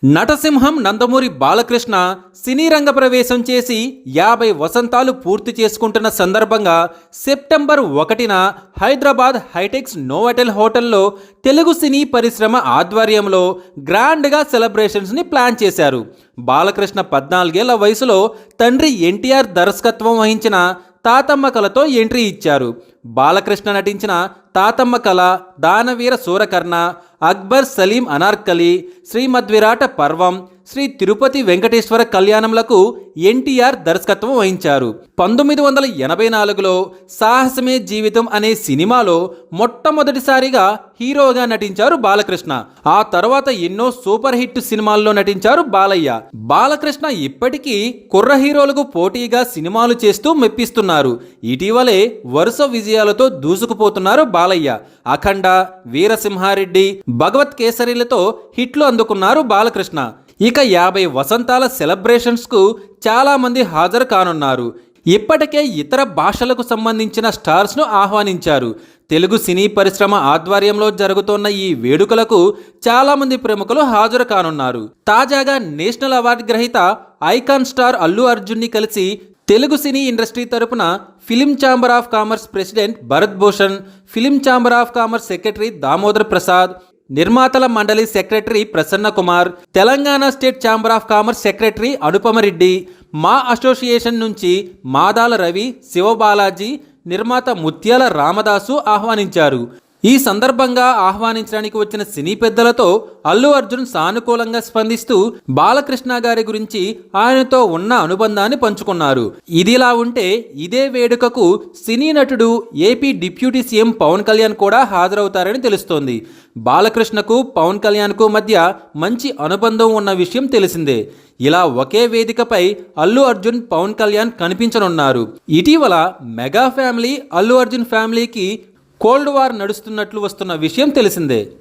నటసింహం నందమూరి బాలకృష్ణ సినీ రంగ ప్రవేశం చేసి 50 వసంతాలు పూర్తి చేసుకుంటున్న సందర్భంగా సెప్టెంబర్ 1న హైదరాబాద్ హైటెక్స్ నోవాటెల్ హోటల్లో తెలుగు సినీ పరిశ్రమ ఆధ్వర్యంలో గ్రాండ్గా సెలబ్రేషన్స్ని ప్లాన్ చేశారు. బాలకృష్ణ 14 ఏళ్ల వయసులో తండ్రి ఎన్టీఆర్ దర్శకత్వం వహించిన తాతమ్మ కళతో ఎంట్రీ ఇచ్చారు. బాలకృష్ణ నటించిన తాతమ్మ కళ, దానవీర సూరకర్ణ, అక్బర్ సలీం అనార్కలి, శ్రీమద్విరాట పర్వం, శ్రీ తిరుపతి వెంకటేశ్వర కళ్యాణంలకు ఎన్టీఆర్ దర్శకత్వం వహించారు. 1984లో సాహసమే జీవితం అనే సినిమాలో మొట్టమొదటిసారిగా హీరోగా నటించారు బాలకృష్ణ. ఆ తర్వాత ఎన్నో సూపర్ హిట్ సినిమాల్లో నటించారు బాలయ్య. బాలకృష్ణ ఇప్పటికీ కుర్ర హీరోలకు పోటీగా సినిమాలు చేస్తూ మెప్పిస్తున్నారు. ఇటీవలే వరుస విజయాలతో దూసుకుపోతున్నారు బాలయ్య. అఖండ, వీరసింహారెడ్డి, భగవత్ కేసరిలతో హిట్లు అందుకున్నారు బాలకృష్ణ. ఇక 50 వసంతాల సెలబ్రేషన్స్కు చాలామంది హాజరు కానున్నారు. ఇప్పటికే ఇతర భాషలకు సంబంధించిన స్టార్స్ను ఆహ్వానించారు. తెలుగు సినీ పరిశ్రమ ఆధ్వర్యంలో జరుగుతున్న ఈ వేడుకలకు చాలామంది ప్రముఖులు హాజరు కానున్నారు. తాజాగా నేషనల్ అవార్డు గ్రహీత ఐకాన్ స్టార్ అల్లు అర్జున్ని కలిసి తెలుగు సినీ ఇండస్ట్రీ తరపున film chamber of commerce president Bharat Bhushan, film chamber of commerce secretary Damodar Prasad, నిర్మాతల మండలి secretary Prasanna Kumar, Telangana state chamber of commerce secretary Anupama Reddy, MAA association నుంచి మాదాల రవి, శివబాలాజీ, నిర్మాత ముత్యాల రామదాసు ఆహ్వానించారు. ఈ సందర్భంగా ఆహ్వానించడానికి వచ్చిన సినీ పెద్దలతో అల్లు అర్జున్ సానుకూలంగా స్పందిస్తూ బాలకృష్ణ గారి గురించి ఆయనతో ఉన్న అనుబంధాన్ని పంచుకున్నారు. ఇదిలా ఉంటే ఇదే వేడుకకు సినీ నటుడు AP deputy CM Pawan Kalyan కూడా హాజరవుతారని తెలుస్తోంది. బాలకృష్ణకు పవన్ కళ్యాణ్కు మధ్య మంచి అనుబంధం ఉన్న విషయం తెలిసిందే. ఇలా ఒకే వేదికపై అల్లు అర్జున్, పవన్ కళ్యాణ్ కనిపించనున్నారు. ఇటీవల మెగా ఫ్యామిలీ, అల్లు అర్జున్ ఫ్యామిలీకి కోల్డ్ వార్ నడుస్తున్నట్లు వస్తున్న విషయం తెలిసిందే.